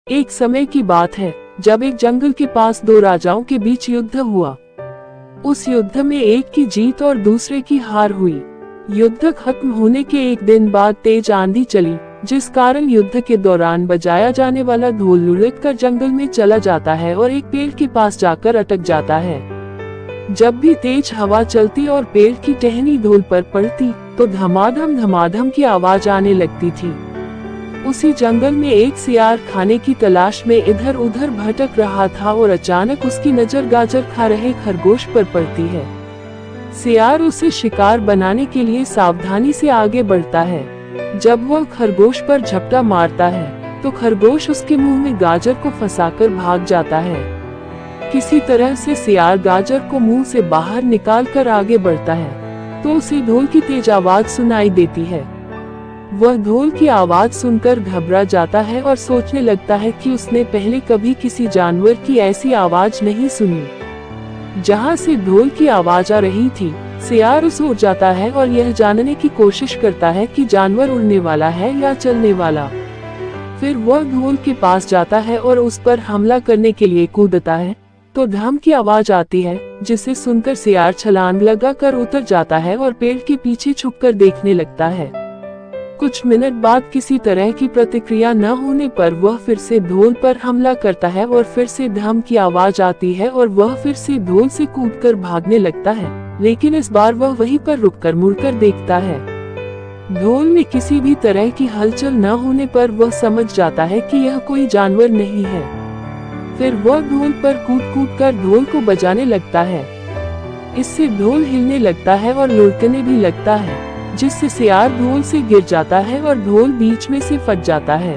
एक समय की बात है जब एक जंगल के पास दो राजाओं के बीच युद्ध हुआ। उस युद्ध में एक की जीत और दूसरे की हार हुई। युद्ध खत्म होने के एक दिन बाद तेज आंधी चली, जिस कारण युद्ध के दौरान बजाया जाने वाला ढोल लुढ़क कर जंगल में चला जाता है और एक पेड़ के पास जाकर अटक जाता है। जब भी तेज हवा चलती और पेड़ की टहनी ढोल पर पड़ती तो धमाधम धमाधम की आवाज आने लगती थी। उसी जंगल में एक सियार खाने की तलाश में इधर उधर भटक रहा था और अचानक उसकी नजर गाजर खा रहे खरगोश पर पड़ती है। सियार उसे शिकार बनाने के लिए सावधानी से आगे बढ़ता है। जब वह खरगोश पर झपटा मारता है तो खरगोश उसके मुंह में गाजर को फंसाकर भाग जाता है। किसी तरह से सियार गाजर को मुंह से बाहर निकालकर आगे बढ़ता है तो उसे ढोल की तेज आवाज सुनाई देती है। वह ढोल की आवाज सुनकर घबरा जाता है और सोचने लगता है कि उसने पहले कभी किसी जानवर की ऐसी आवाज नहीं सुनी। जहां से ढोल की आवाज आ रही थी, सियार उस उड़ जाता है और यह जानने की कोशिश करता है कि जानवर उड़ने वाला है या चलने वाला। फिर वह ढोल के पास जाता है और उस पर हमला करने के लिए कूदता है तो धम की आवाज आती है, जिसे सुनकर सियार छलांग लगाकर उतर जाता है और पेड़ के पीछे छुपकर देखने लगता है। कुछ मिनट बाद किसी तरह की प्रतिक्रिया न होने पर वह फिर से ढोल पर हमला करता है और फिर से धम की आवाज आती है और वह फिर से ढोल से कूदकर भागने लगता है, लेकिन इस बार वह वहीं पर रुककर मुड़कर देखता है। ढोल में किसी भी तरह की हलचल न होने पर वह समझ जाता है कि यह कोई जानवर नहीं है। फिर वह ढोल पर कूद कर ढोल को बजाने लगता है। इससे ढोल हिलने लगता है और लुढ़कने भी लगता है, जिससे सियार ढोल से गिर जाता है और ढोल बीच में से फट जाता है।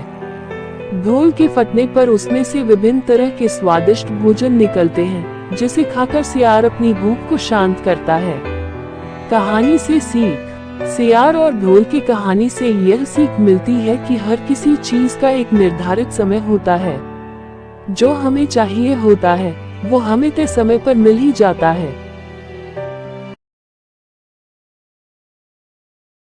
ढोल के फटने पर उसमें से विभिन्न तरह के स्वादिष्ट भोजन निकलते हैं, जिसे खाकर सियार अपनी भूख को शांत करता है। कहानी से सीख। सियार और ढोल की कहानी से यह सीख मिलती है कि हर किसी चीज का एक निर्धारित समय होता है। जो हमें चाहिए होता है वो हमें तय समय पर मिल ही जाता है।